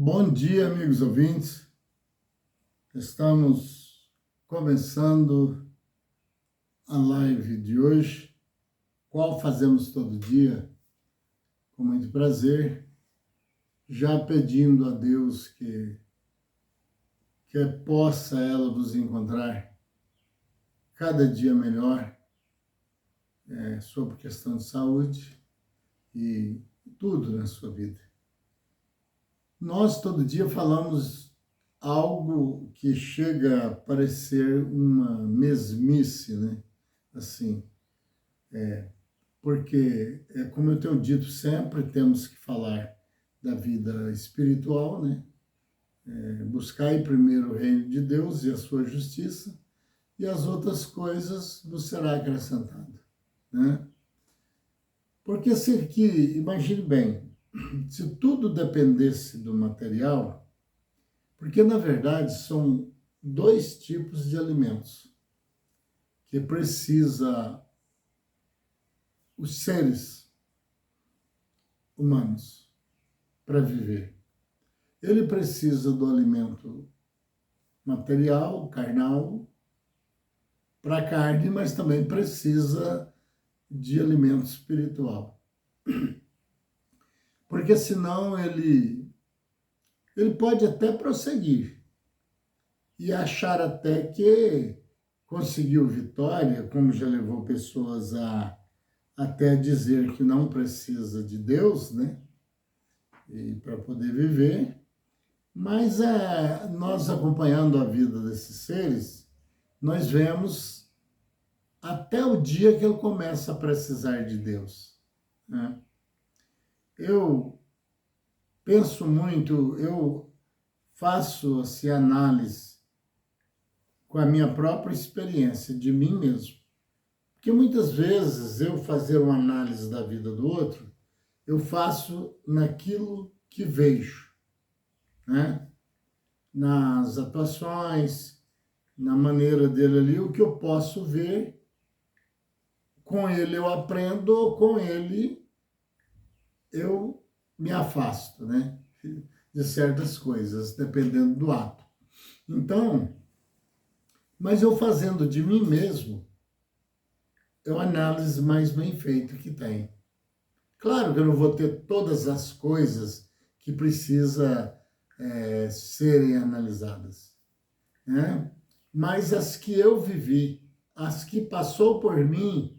Bom dia, amigos ouvintes. Estamos começando a live de hoje, qual fazemos todo dia, com muito prazer, já pedindo a Deus que possa ela vos encontrar cada dia melhor, sobre questão de saúde e tudo na sua vida. Nós todo dia falamos algo que chega a parecer uma mesmice, né? Assim, porque, como eu tenho dito sempre, temos que falar da vida espiritual, né? Buscai primeiro o reino de Deus e a sua justiça, e as outras coisas vos será acrescentado, né? Porque imagine bem, se tudo dependesse do material, porque na verdade são dois tipos de alimentos que precisa os seres humanos para viver. Ele precisa do alimento material, carnal, para a carne, mas também precisa de alimento espiritual. Porque senão ele pode até prosseguir e achar até que conseguiu vitória, como já levou pessoas até dizer que não precisa de Deus, né? E para poder viver. Mas nós acompanhando a vida desses seres, nós vemos até o dia que ele começa a precisar de Deus, né? Eu penso muito, eu faço assim, análise com a minha própria experiência de mim mesmo. Porque muitas vezes eu fazer uma análise da vida do outro, eu faço naquilo que vejo, né? Nas atuações, na maneira dele ali, o que eu posso ver, com ele eu aprendo, ou com ele eu me afasto, né? De certas coisas, dependendo do ato. Então, mas eu fazendo de mim mesmo, é uma análise mais bem feita que tem. Claro que eu não vou ter todas as coisas que precisa serem analisadas, né? Mas as que eu vivi, as que passou por mim,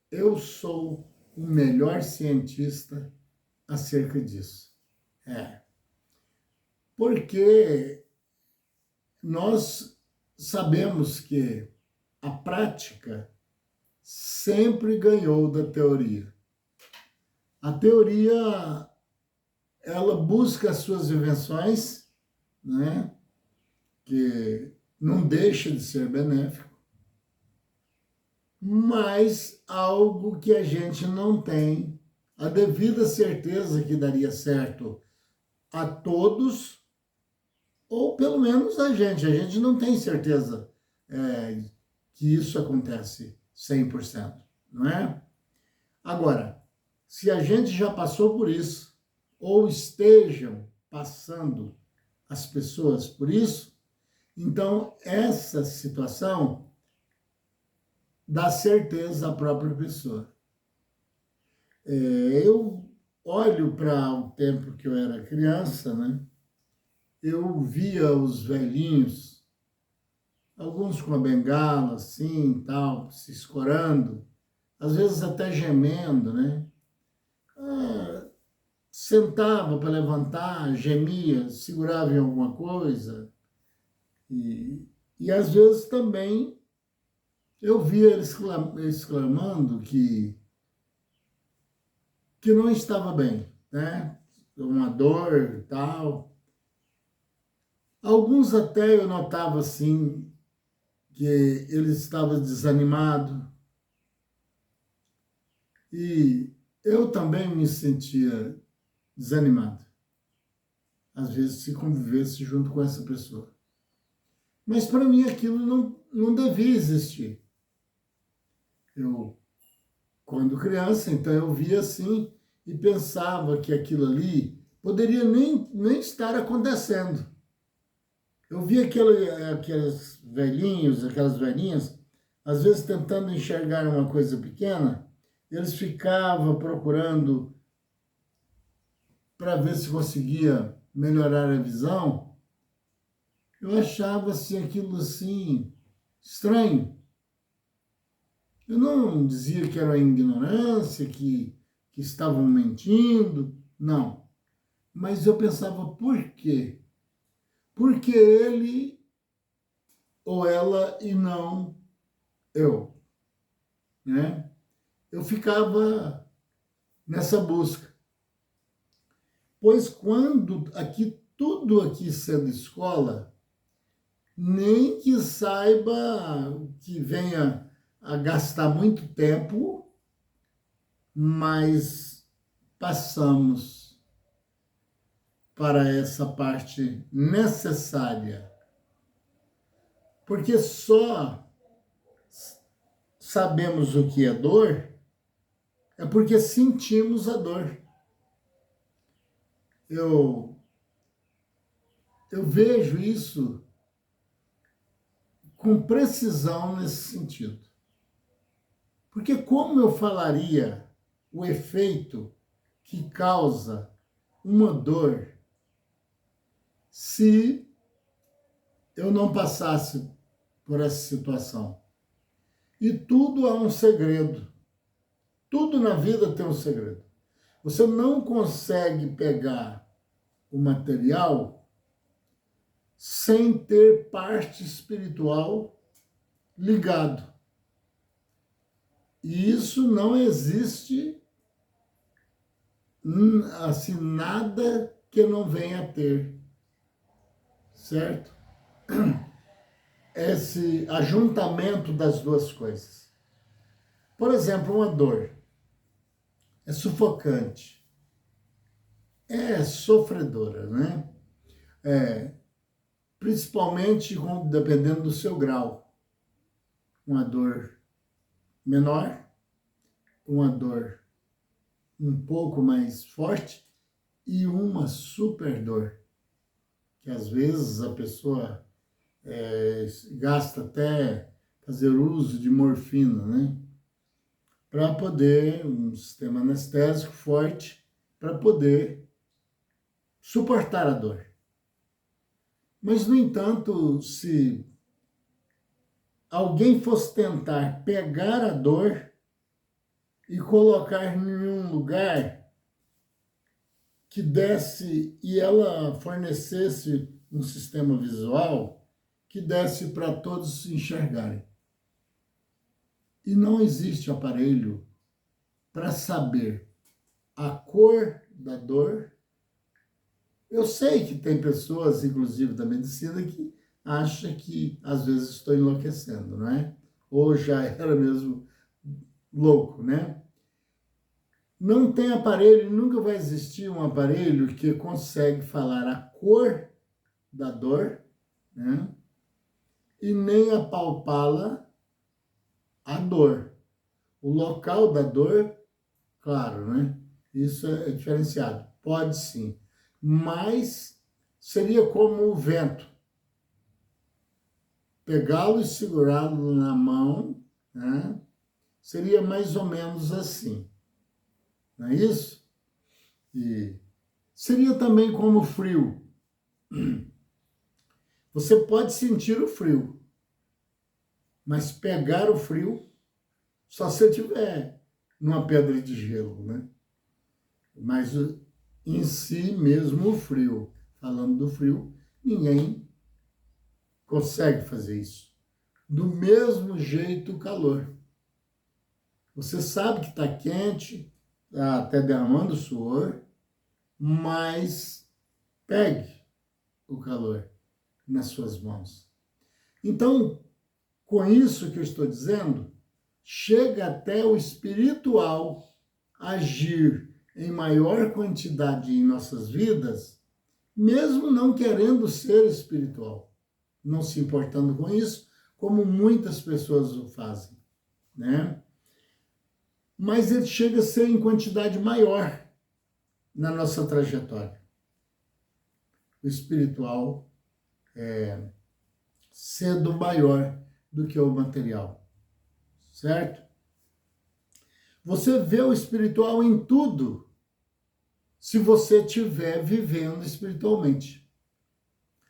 eu sou o melhor cientista acerca disso. Porque nós sabemos que a prática sempre ganhou da teoria. A teoria, ela busca as suas invenções, né? Que não deixa de ser benéfico, mas algo que a gente não tem a devida certeza que daria certo a todos, ou pelo menos a gente não tem certeza que isso acontece 100%, não é? Agora, se a gente já passou por isso, ou estejam passando as pessoas por isso, então essa situação dá certeza à própria pessoa. Eu olho para o tempo que eu era criança, né? Eu via os velhinhos, alguns com a bengala, assim, tal, se escorando, às vezes até gemendo, né? Sentava para levantar, gemia, segurava em alguma coisa. E às vezes também eu via eles exclamando que não estava bem, né? Uma dor e tal. Alguns até eu notava assim que eles estavam desanimados. E eu também me sentia desanimado, às vezes, se convivesse junto com essa pessoa. Mas para mim aquilo não devia existir. Eu, quando criança, então eu via assim e pensava que aquilo ali poderia nem estar acontecendo. Eu vi aqueles velhinhos, aquelas velhinhas, às vezes tentando enxergar uma coisa pequena, eles ficavam procurando para ver se conseguia melhorar a visão. Eu achava assim, aquilo assim estranho. Eu não dizia que era ignorância, que estavam mentindo, não. Mas eu pensava, por quê? Por que ele ou ela e não eu? Né? Eu ficava nessa busca. Pois quando tudo aqui sendo escola, nem que saiba que venha a gastar muito tempo, mas passamos para essa parte necessária. Porque só sabemos o que é dor é porque sentimos a dor. Eu vejo isso com precisão nesse sentido. Porque como eu falaria o efeito que causa uma dor se eu não passasse por essa situação? E tudo há um segredo. Tudo na vida tem um segredo. Você não consegue pegar o material sem ter parte espiritual ligado. E isso não existe assim nada que não venha a ter, certo? Esse ajuntamento das duas coisas. Por exemplo, uma dor é sufocante, é sofredora, né? Principalmente dependendo do seu grau. Uma dor menor, uma dor um pouco mais forte e uma super dor, que às vezes a pessoa gasta até fazer uso de morfina, né? Para poder, um sistema anestésico forte, para poder suportar a dor. Mas, no entanto, se alguém fosse tentar pegar a dor e colocar em um lugar que desse e ela fornecesse um sistema visual que desse para todos se enxergarem. E não existe aparelho para saber a cor da dor. Eu sei que tem pessoas, inclusive da medicina, que acham que às vezes estou enlouquecendo, não é? Ou já era mesmo louco, né? Não tem aparelho, nunca vai existir um aparelho que consegue falar a cor da dor, né? E nem apalpá-la a dor. O local da dor, claro, né? Isso é diferenciado. Pode sim. Mas seria como o vento. Pegá-lo e segurá-lo na mão, né? Seria mais ou menos assim. Não é isso? E seria também como o frio. Você pode sentir o frio, mas pegar o frio só se tiver numa pedra de gelo, né? Mas em si mesmo o frio, falando do frio, ninguém consegue fazer isso. Do mesmo jeito o calor. Você sabe que está quente, tá até derramando suor, mas pegue o calor nas suas mãos. Então, com isso que eu estou dizendo, chega até o espiritual agir em maior quantidade em nossas vidas, mesmo não querendo ser espiritual, não se importando com isso, como muitas pessoas o fazem, né? Mas ele chega a ser em quantidade maior na nossa trajetória. o espiritual sendo maior do que o material, certo? Você vê o espiritual em tudo, se você estiver vivendo espiritualmente,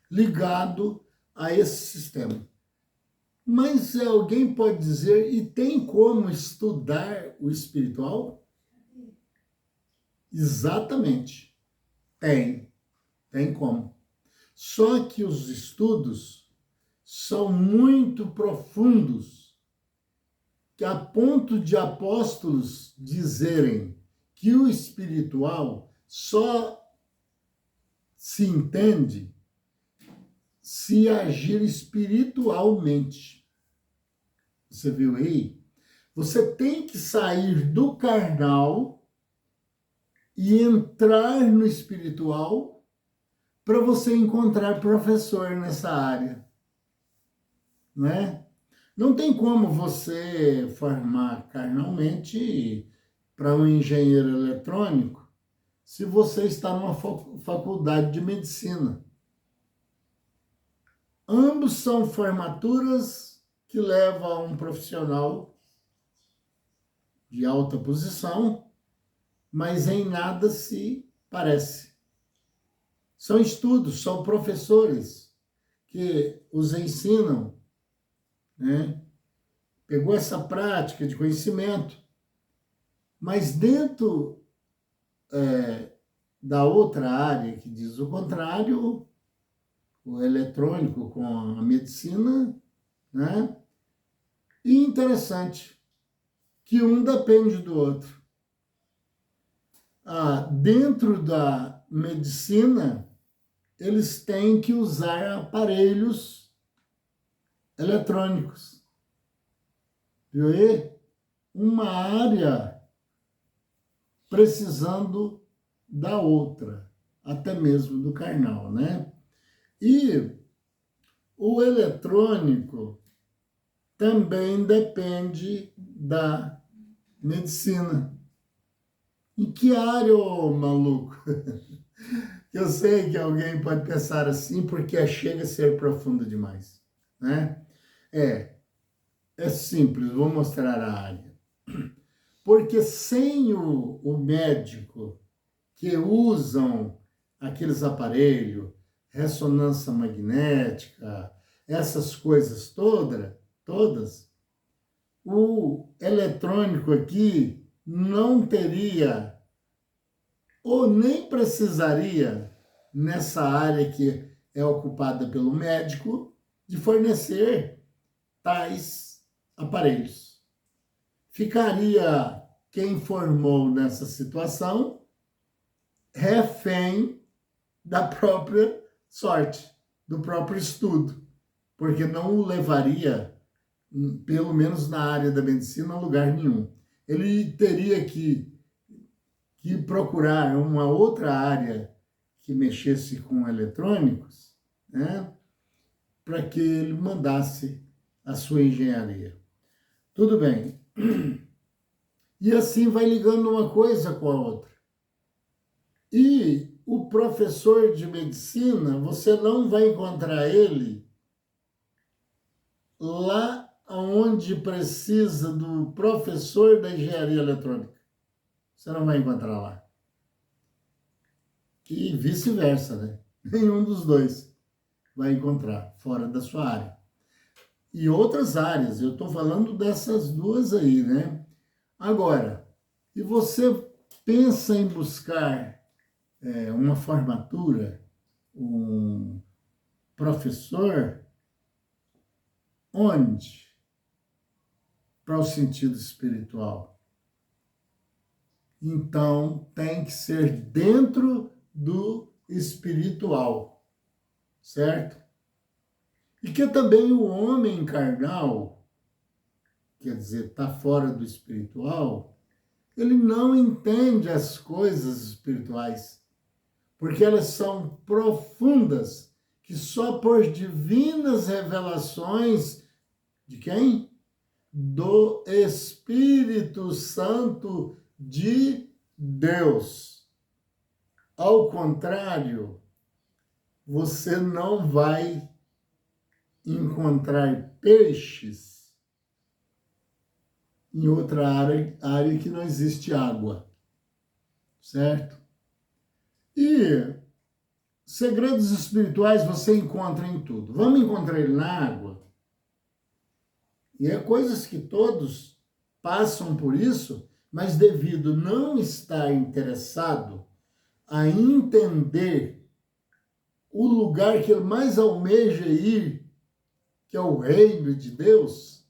ligado a esse sistema. Mas alguém pode dizer, e tem como estudar o espiritual? Exatamente, tem como. Só que os estudos são muito profundos, que a ponto de apóstolos dizerem que o espiritual só se entende se agir espiritualmente. Você viu aí? Você tem que sair do carnal e entrar no espiritual para você encontrar professor nessa área, né? Não tem como você formar carnalmente para um engenheiro eletrônico se você está numa faculdade de medicina. Ambos são formaturas que levam a um profissional de alta posição, mas em nada se parece. São estudos, são professores que os ensinam, né? Pegou essa prática de conhecimento, mas dentro da outra área que diz o contrário, o eletrônico com a medicina, né? E interessante que um depende do outro. Dentro da medicina, eles têm que usar aparelhos eletrônicos. Viu aí? Uma área precisando da outra, até mesmo do carnal, né? E o eletrônico também depende da medicina. Em que área, ô maluco? Eu sei que alguém pode pensar assim, porque chega a ser profundo demais, né? É simples, vou mostrar a área. Porque sem o médico que usam aqueles aparelhos, ressonância magnética, essas coisas todas, o eletrônico aqui não teria ou nem precisaria, nessa área que é ocupada pelo médico, de fornecer tais aparelhos. Ficaria quem formou nessa situação refém da própria sorte, do próprio estudo, porque não o levaria, pelo menos na área da medicina, a lugar nenhum. Ele teria que procurar uma outra área que mexesse com eletrônicos, né, para que ele mandasse a sua engenharia. Tudo bem. E assim vai ligando uma coisa com a outra. E o professor de medicina, você não vai encontrar ele lá onde precisa do professor da engenharia eletrônica. Você não vai encontrar lá. E vice-versa, né? Nenhum dos dois vai encontrar fora da sua área. E outras áreas, eu estou falando dessas duas aí, né? Agora, e você pensa em buscar uma formatura, um professor, onde? Para o sentido espiritual. Então, tem que ser dentro do espiritual, certo? E que também o homem carnal, quer dizer, está fora do espiritual, ele não entende as coisas espirituais, porque elas são profundas, que só por divinas revelações de quem? Do Espírito Santo de Deus. Ao contrário, você não vai encontrar peixes em outra área que não existe água, certo? E segredos espirituais você encontra em tudo. Vamos encontrar ele na água? E é coisas que todos passam por isso, mas devido não estar interessado a entender o lugar que ele mais almeja ir, que é o reino de Deus.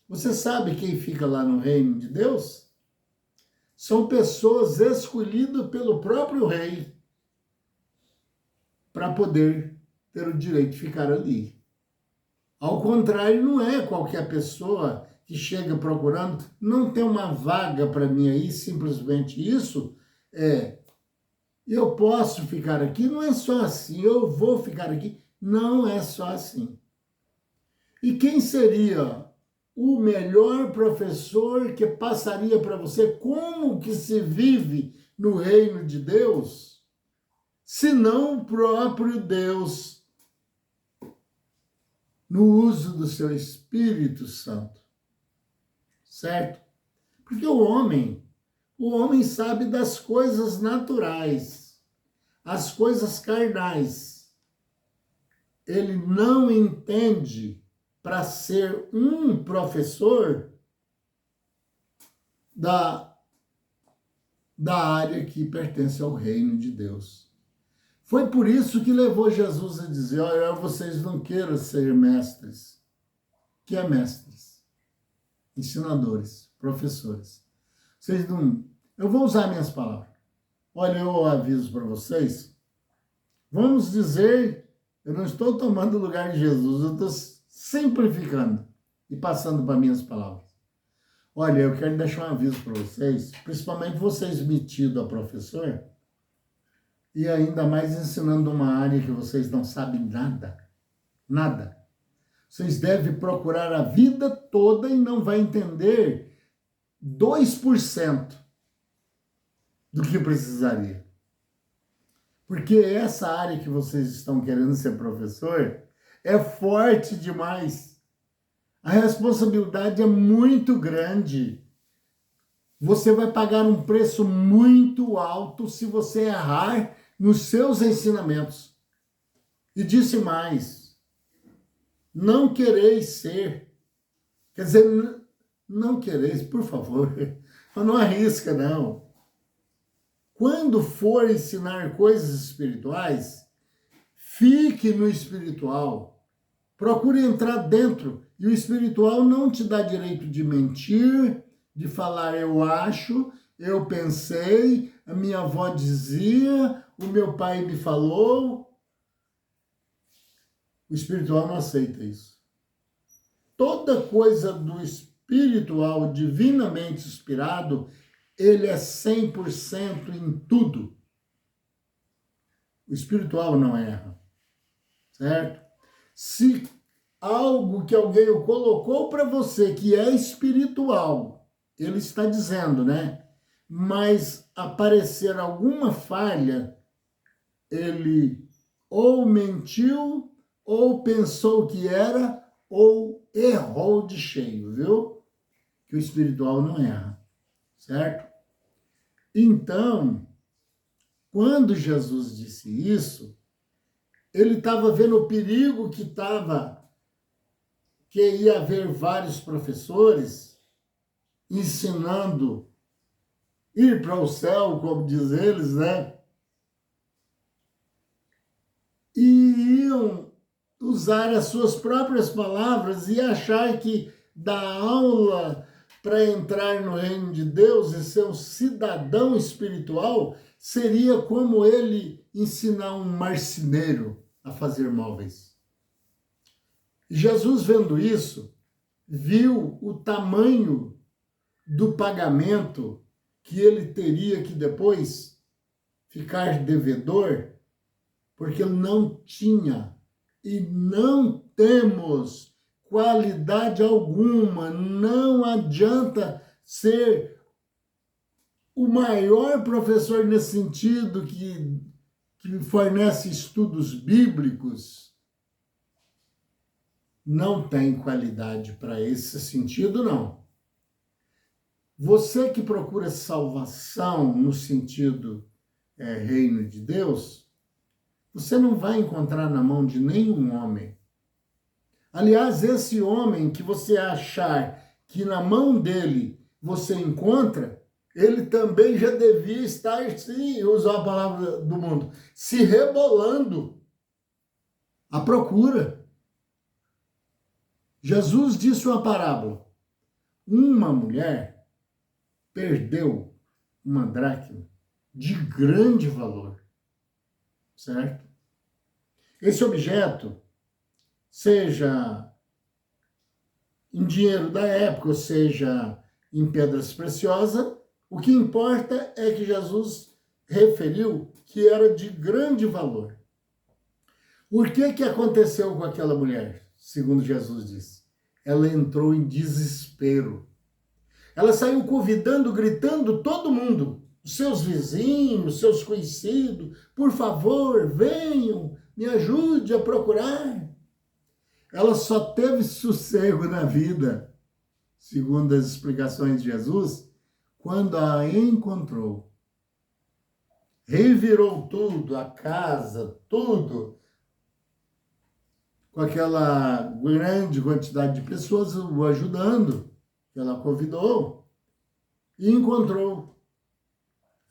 Você sabe quem fica lá no reino de Deus? São pessoas escolhidas pelo próprio rei para poder ter o direito de ficar ali. Ao contrário, não é qualquer pessoa que chega procurando, não tem uma vaga para mim aí, simplesmente isso eu posso ficar aqui, não é só assim, eu vou ficar aqui, não é só assim. E quem seria o melhor professor que passaria para você como que se vive no reino de Deus, se não o próprio Deus, no uso do seu Espírito Santo, certo? Porque o homem sabe das coisas naturais, as coisas carnais. Ele não entende para ser um professor da área que pertence ao reino de Deus. Foi por isso que levou Jesus a dizer, olha, vocês não queiram ser mestres. Que é mestres? Ensinadores, professores. Vocês não... Eu vou usar minhas palavras. Olha, eu aviso para vocês, vamos dizer, eu não estou tomando o lugar de Jesus, eu estou simplificando e passando para minhas palavras. Olha, eu quero deixar um aviso para vocês, principalmente vocês metidos a professor, e ainda mais ensinando uma área que vocês não sabem nada. Nada. Vocês devem procurar a vida toda e não vai entender 2% do que precisaria. Porque essa área que vocês estão querendo ser professor é forte demais. A responsabilidade é muito grande. Você vai pagar um preço muito alto se você errar nos seus ensinamentos. E disse mais, não quereis ser, quer dizer, não quereis, por favor, não arrisca não. Quando for ensinar coisas espirituais, fique no espiritual, procure entrar dentro, e o espiritual não te dá direito de mentir, de falar eu acho, eu pensei, a minha avó dizia, o meu pai me falou. O espiritual não aceita isso. Toda coisa do espiritual, divinamente inspirado, ele é 100% em tudo. O espiritual não erra, certo? Se algo que alguém colocou para você que é espiritual, ele está dizendo, né? Mas aparecer alguma falha, ele ou mentiu, ou pensou que era, ou errou de cheio, viu? Que o espiritual não erra, certo? Então, quando Jesus disse isso, ele estava vendo o perigo que ia haver vários professores ensinando ir para o céu, como diz eles, né? E iam usar as suas próprias palavras e achar que dar aula para entrar no reino de Deus e ser um cidadão espiritual seria como ele ensinar um marceneiro a fazer móveis. Jesus, vendo isso, viu o tamanho do pagamento que ele teria que depois ficar devedor, porque ele não tinha e não temos qualidade alguma, não adianta ser o maior professor nesse sentido, que que fornece estudos bíblicos, não tem qualidade para esse sentido, não. Você que procura salvação no sentido reino de Deus, você não vai encontrar na mão de nenhum homem. Aliás, esse homem que você achar que na mão dele você encontra, ele também já devia estar, se usar a palavra do mundo, se rebolando à procura. Jesus disse uma parábola. Uma mulher perdeu uma dracma de grande valor, certo? Esse objeto, seja em dinheiro da época, ou seja em pedras preciosas, o que importa é que Jesus referiu que era de grande valor. O que aconteceu com aquela mulher, segundo Jesus disse? Ela entrou em desespero. Ela saiu convidando, gritando todo mundo, os seus vizinhos, seus conhecidos, por favor, venham, me ajude a procurar. Ela só teve sossego na vida, segundo as explicações de Jesus, quando a encontrou. Revirou tudo, a casa, tudo, com aquela grande quantidade de pessoas o ajudando, que ela convidou, e encontrou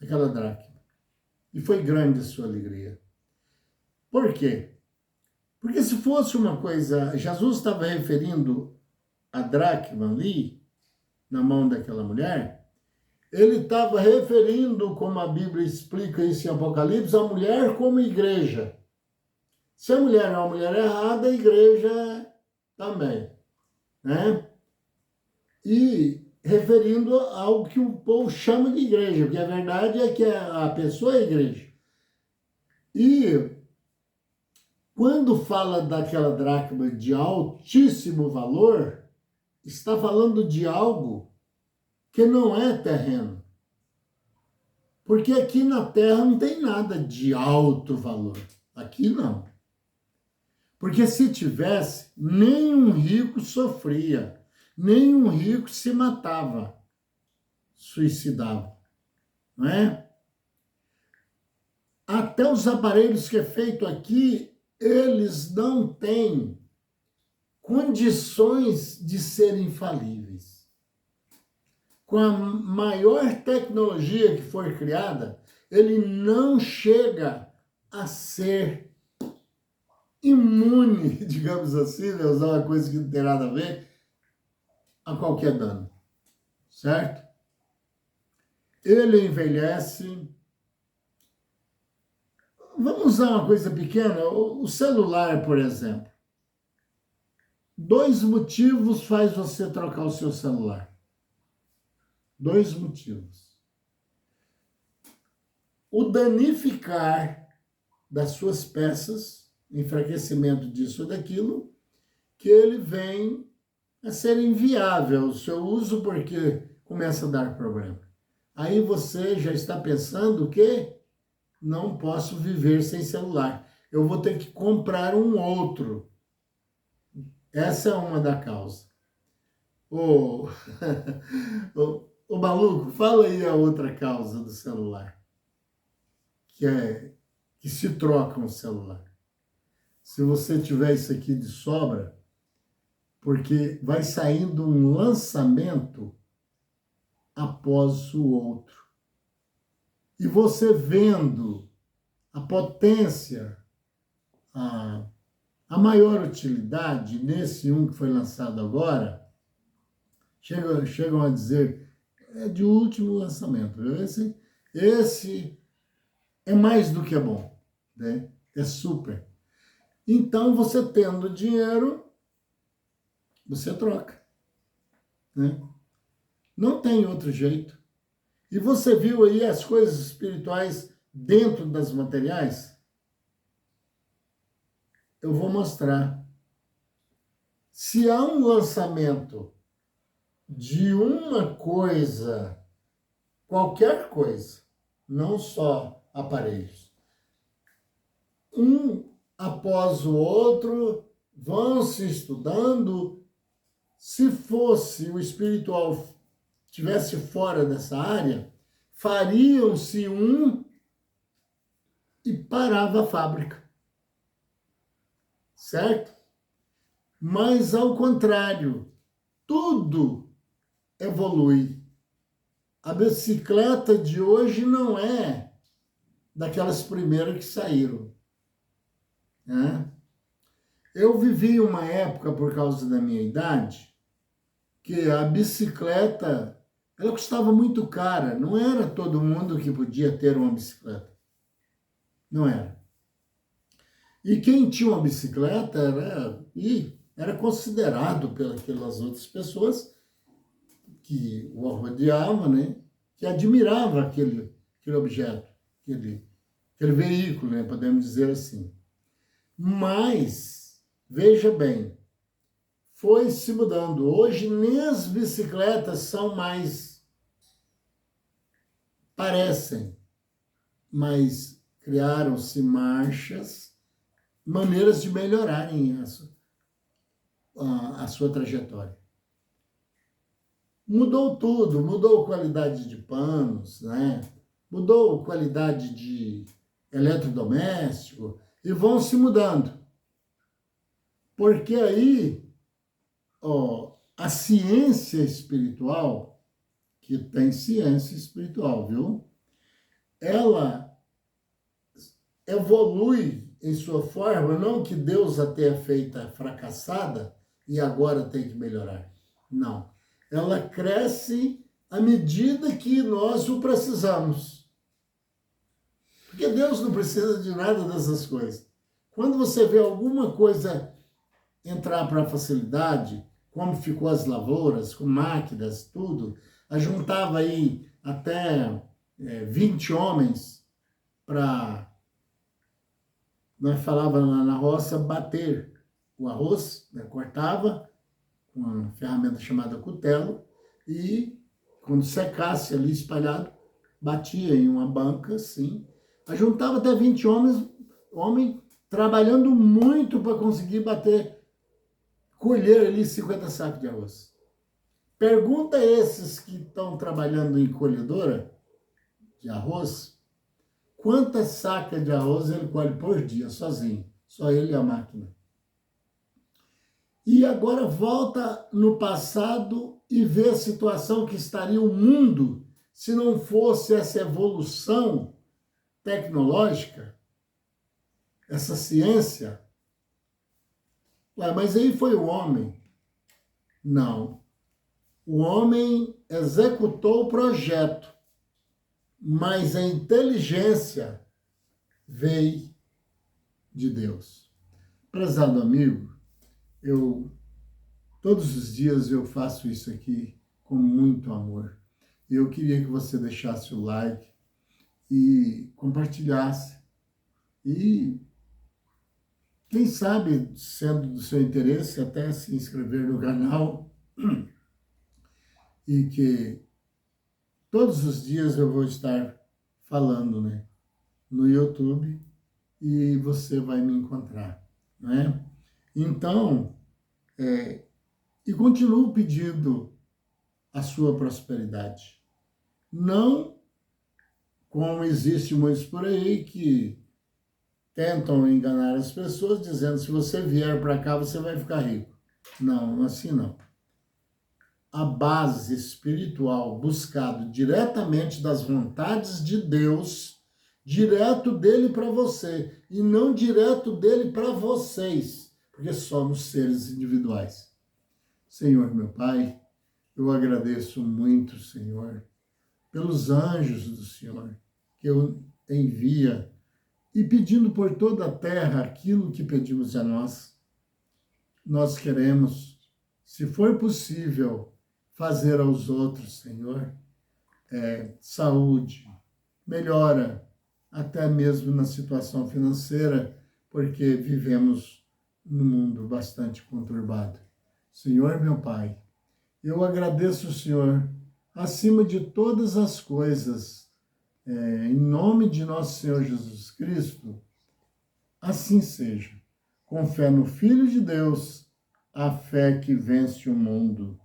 aquela dracma. E foi grande a sua alegria. Por quê? Porque se fosse uma coisa, Jesus estava referindo a dracma ali, na mão daquela mulher, ele estava referindo, como a Bíblia explica isso em Apocalipse, a mulher como igreja. Se a mulher é uma mulher errada, a igreja também, né? E referindo ao que o povo chama de igreja, porque a verdade é que a pessoa é a igreja. E quando fala daquela dracma de altíssimo valor, está falando de algo que não é terreno. Porque aqui na Terra não tem nada de alto valor. Aqui não. Porque se tivesse, nenhum rico sofria, nenhum rico se matava, suicidava, não é? Até os aparelhos que é feito aqui, eles não têm condições de serem infalíveis. Com a maior tecnologia que for criada, ele não chega a ser imune, digamos assim, né? Usar uma coisa que não tem nada a ver, a qualquer dano, certo? Ele envelhece. Vamos usar uma coisa pequena, o celular, por exemplo. 2 motivos faz você trocar o seu celular. 2 motivos. O danificar das suas peças, enfraquecimento disso ou daquilo, que ele vem a ser inviável o seu uso porque começa a dar problema. Aí você já está pensando que não posso viver sem celular. Eu vou ter que comprar um outro. Essa é uma da causa. Ô, ô maluco, fala aí a outra causa do celular. Que se troca um celular. Se você tiver isso aqui de sobra, porque vai saindo um lançamento após o outro. E você vendo a potência, a maior utilidade nesse um que foi lançado agora, chegam a dizer, é de último lançamento. Esse é mais do que é bom, né? É super. Então, você tendo dinheiro, você troca, né? Não tem outro jeito. E você viu aí as coisas espirituais dentro das materiais? Eu vou mostrar. Se há um lançamento de uma coisa, qualquer coisa, não só aparelhos, um após o outro, vão se estudando. Se fosse o espiritual estivesse fora dessa área, fariam-se um e parava a fábrica, certo? Mas, ao contrário, tudo evolui. A bicicleta de hoje não é daquelas primeiras que saíram, né? Eu vivi uma época, por causa da minha idade, que a bicicleta, ela custava muito cara. Não era todo mundo que podia ter uma bicicleta. Não era. E quem tinha uma bicicleta era considerado pelas outras pessoas que o rodeavam, né? Que admirava aquele objeto, aquele veículo, né? Podemos dizer assim. Mas, veja bem, foi se mudando. Hoje nem as bicicletas são mais, parecem, mas criaram-se marchas, maneiras de melhorarem a sua trajetória. Mudou tudo, mudou a qualidade de panos, né? Mudou a qualidade de eletrodoméstico e vão se mudando. Porque aí, a ciência espiritual, que tem ciência espiritual, viu? Ela evolui em sua forma, não que Deus a tenha feita fracassada e agora tem que melhorar. Não. Ela cresce à medida que nós o precisamos. Porque Deus não precisa de nada dessas coisas. Quando você vê alguma coisa entrar para a facilidade, como ficou as lavouras, com máquinas, tudo, juntava aí até 20 homens para, nós falava lá na roça, bater o arroz, né? Cortava com uma ferramenta chamada cutelo e quando secasse ali espalhado, batia em uma banca, assim, juntava até 20 homens trabalhando muito para conseguir colher ali 50 sacos de arroz. Pergunta a esses que estão trabalhando em colhedora de arroz, quantas sacas de arroz ele colhe por dia, sozinho, só ele e a máquina. E agora volta no passado e vê a situação que estaria o mundo se não fosse essa evolução tecnológica, essa ciência. Ué, mas aí foi o homem? Não. O homem executou o projeto, mas a inteligência veio de Deus. Prezado amigo, todos os dias eu faço isso aqui com muito amor. Eu queria que você deixasse o like e compartilhasse. E quem sabe, sendo do seu interesse, até se inscrever no canal. E que todos os dias eu vou estar falando, né, no YouTube e você vai me encontrar, né? Então, e continuo pedindo a sua prosperidade. Não como existe muitos por aí que tentam enganar as pessoas dizendo se você vier para cá você vai ficar rico. Não, assim não. A base espiritual buscado diretamente das vontades de Deus, direto dele para você, e não direto dele para vocês, porque somos seres individuais. Senhor, meu Pai, eu agradeço muito, Senhor, pelos anjos do Senhor, que eu envia, e pedindo por toda a terra aquilo que pedimos a nós. Nós queremos, se for possível, fazer aos outros, Senhor, saúde, melhora, até mesmo na situação financeira, porque vivemos num mundo bastante conturbado. Senhor, meu Pai, eu agradeço o Senhor, acima de todas as coisas, em nome de nosso Senhor Jesus Cristo, assim seja. Com fé no Filho de Deus, a fé que vence o mundo.